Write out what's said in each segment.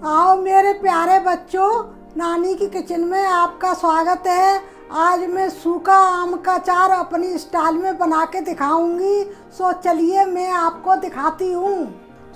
आओ मेरे प्यारे बच्चों, नानी की किचन में आपका स्वागत है। आज मैं सूखा आम का अचार अपनी स्टाइल में बना के दिखाऊंगी। सो चलिए मैं आपको दिखाती हूँ।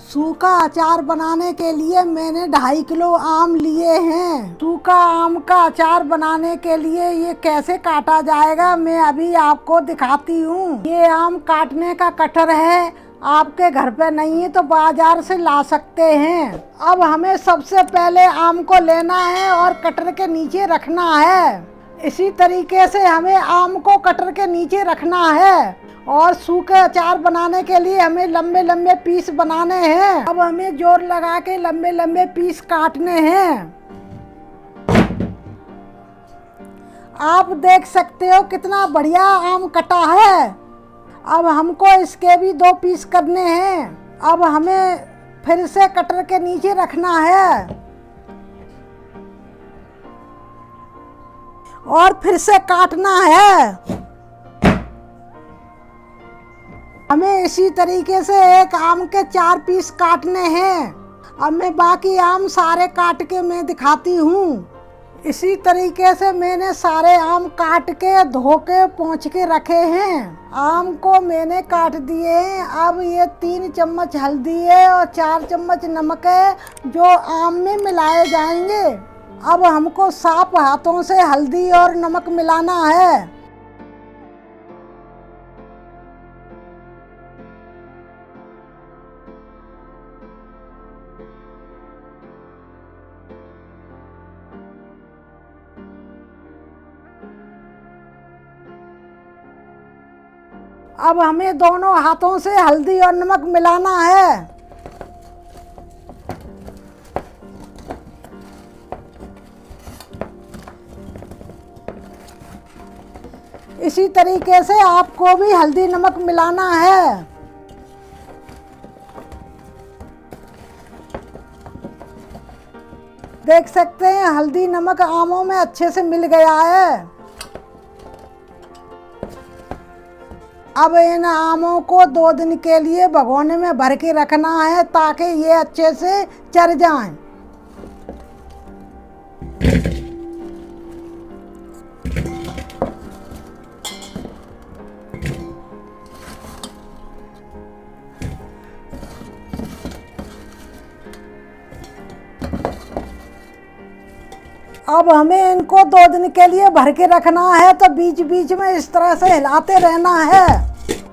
सूखा अचार बनाने के लिए मैंने 2.5 किलो आम लिए हैं। सूखा आम का अचार बनाने के लिए ये कैसे काटा जाएगा मैं अभी आपको दिखाती हूँ। ये आम काटने का कटर है, आपके घर पे नहीं है तो बाजार से ला सकते हैं। अब हमें सबसे पहले आम को लेना है और कटर के नीचे रखना है। इसी तरीके से हमें आम को कटर के नीचे रखना है। और सूखे अचार बनाने के लिए हमें लंबे लंबे पीस बनाने हैं। अब हमें जोर लगा के लंबे लंबे पीस काटने हैं। आप देख सकते हो कितना बढ़िया आम कटा है। अब हमको इसके भी 2 पीस करने हैं। अब हमें फिर से कटर के नीचे रखना है और फिर से काटना है। हमें इसी तरीके से एक आम के 4 पीस काटने हैं। अब मैं बाकी आम सारे काट के मैं दिखाती हूँ। इसी तरीके से मैंने सारे आम काट के धो के पोंछ के रखे हैं। आम को मैंने काट दिए हैं। अब ये 3 चम्मच हल्दी है और 4 चम्मच नमक है जो आम में मिलाए जाएंगे। अब हमको साफ हाथों से हल्दी और नमक मिलाना है। अब हमें दोनों हाथों से हल्दी और नमक मिलाना है। इसी तरीके से आपको भी हल्दी नमक मिलाना है। देख सकते हैं हल्दी नमक आमों में अच्छे से मिल गया है। अब इन आमों को 2 दिन के लिए भगोने में भर के रखना है ताकि ये अच्छे से चर जाएं। अब हमें इनको 2 दिन के लिए भर के रखना है तो बीच बीच में इस तरह से हिलाते रहना है।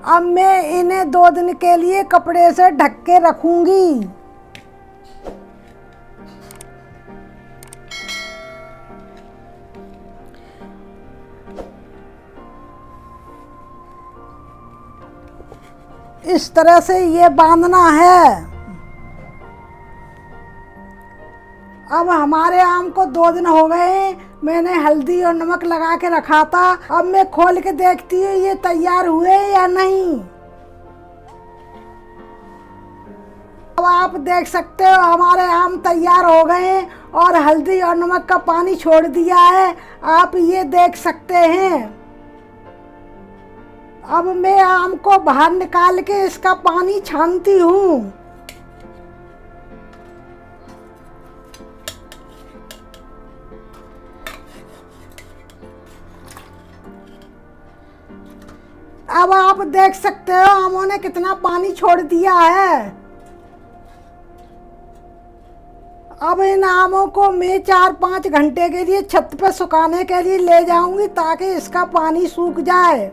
अब मैं इन्हें 2 दिन के लिए कपड़े से ढक के रखूंगी। इस तरह से ये बांधना है। अब हमारे आम को 2 दिन हो गए। मैंने हल्दी और नमक लगा के रखा था। अब मैं खोल के देखती हूँ ये तैयार हुए या नहीं। अब आप देख सकते हो हमारे आम तैयार हो गए और हल्दी और नमक का पानी छोड़ दिया है। आप ये देख सकते हैं। अब मैं आम को बाहर निकाल के इसका पानी छानती हूँ। अब आप देख सकते हो आमों ने कितना पानी छोड़ दिया है। अब इन आमों को मैं 4-5 घंटे के लिए छत पे सुखाने के लिए ले जाऊंगी ताकि इसका पानी सूख जाए।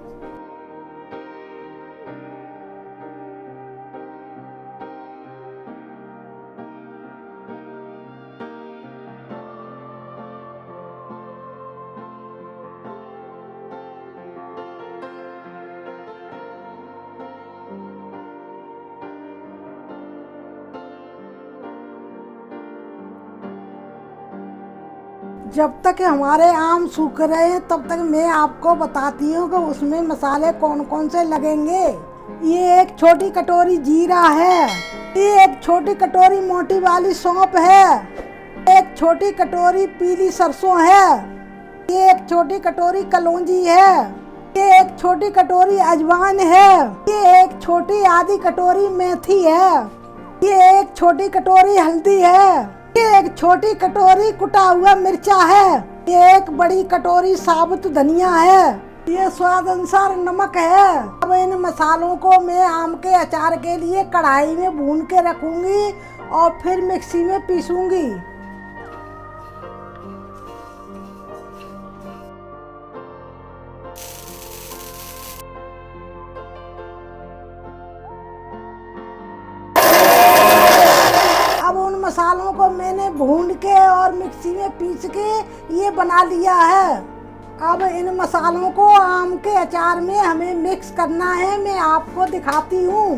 जब तक हमारे आम सूख रहे हैं तब तक मैं आपको बताती हूँ कि उसमें मसाले कौन कौन से लगेंगे। ये एक छोटी कटोरी जीरा है। ये एक छोटी कटोरी मोटी वाली सौंफ है। एक छोटी कटोरी पीली सरसों है। ये एक छोटी कटोरी कलौंजी है। ये एक छोटी कटोरी अजवाइन है। ये एक छोटी आधी कटोरी मेथी है। ये एक छोटी कटोरी हल्दी है। ये एक छोटी कटोरी कुटा हुआ मिर्चा है। ये एक बड़ी कटोरी साबुत धनिया है। ये स्वाद अनुसार नमक है। अब इन मसालों को मैं आम के अचार के लिए कढ़ाई में भून के रखूंगी और फिर मिक्सी में पीसूंगी। अब उन मसालों को मैंने भून के और मिक्सी में पीस के ये बना लिया है। अब इन मसालों को आम के अचार में हमें मिक्स करना है। मैं आपको दिखाती हूँ।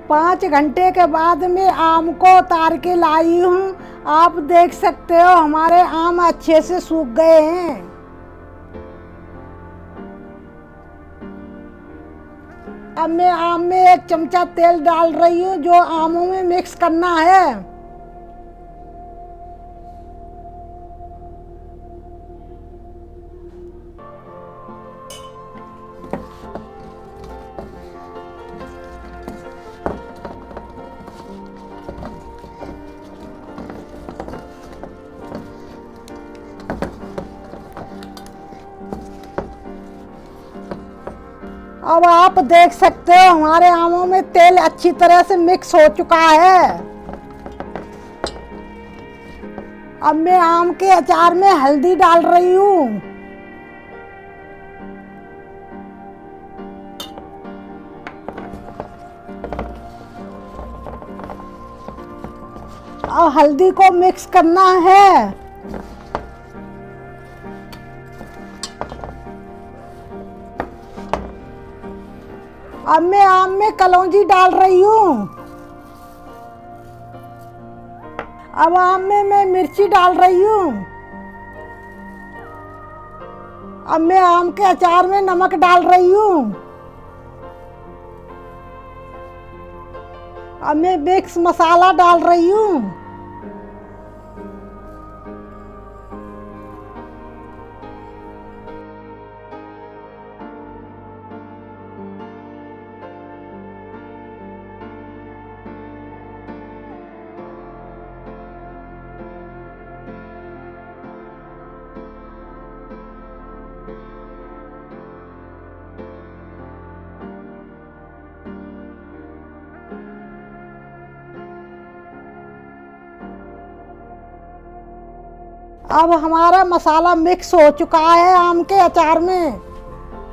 5 घंटे के बाद मैं आम को उतार के लाई हूँ। आप देख सकते हो हमारे आम अच्छे से सूख गए हैं। अब मैं आम में 1 चमचा तेल डाल रही हूँ जो आमों में मिक्स करना है। अब आप देख सकते हो हमारे आमों में तेल अच्छी तरह से मिक्स हो चुका है। अब मैं आम के अचार में हल्दी डाल रही हूँ। और हल्दी को मिक्स करना है। अब मैं आम में कलौंजी डाल रही हूँ। अब आम में मैं मिर्ची डाल रही हूँ। अब मैं आम के अचार में नमक डाल रही हूँ। अब मैं मिक्स मसाला डाल रही हूँ। अब हमारा मसाला मिक्स हो चुका है आम के अचार में।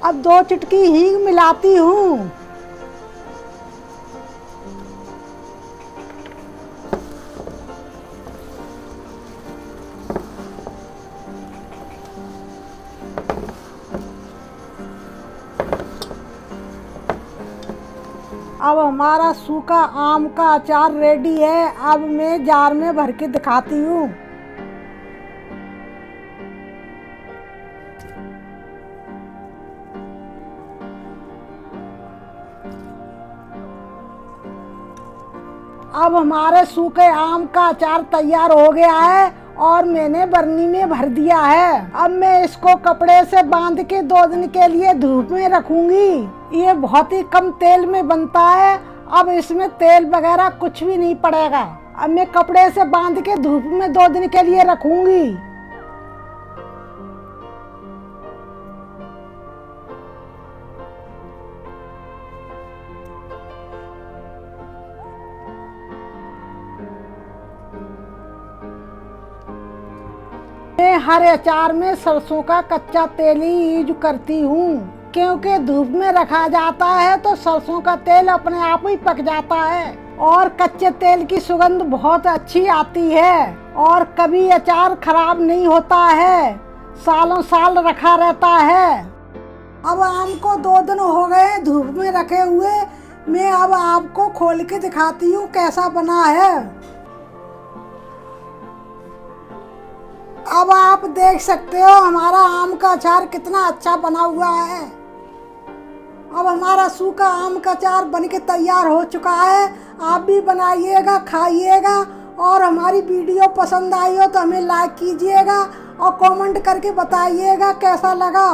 अब 2 चुटकी हींग मिलाती हूँ। अब हमारा सूखा आम का अचार रेडी है। अब मैं जार में भर के दिखाती हूँ। अब हमारे सूखे आम का अचार तैयार हो गया है और मैंने बरनी में भर दिया है। अब मैं इसको कपड़े से बांध के 2 दिन के लिए धूप में रखूंगी। ये बहुत ही कम तेल में बनता है। अब इसमें तेल वगैरह कुछ भी नहीं पड़ेगा। अब मैं कपड़े से बांध के धूप में 2 दिन के लिए रखूंगी। मैं हर अचार में सरसों का कच्चा तेल ही यूज करती हूँ, क्योंकि धूप में रखा जाता है तो सरसों का तेल अपने आप ही पक जाता है और कच्चे तेल की सुगंध बहुत अच्छी आती है और कभी अचार खराब नहीं होता है, सालों साल रखा रहता है। अब आम को 2 दिन हो गए धूप में रखे हुए। मैं अब आपको खोल के दिखाती हूँ कैसा बना है। अब आप देख सकते हो हमारा आम का अचार कितना अच्छा बना हुआ है। अब हमारा सूखा आम का अचार बनके तैयार हो चुका है। आप भी बनाइएगा, खाइएगा और हमारी वीडियो पसंद आई हो तो हमें लाइक कीजिएगा और कमेंट करके बताइएगा कैसा लगा।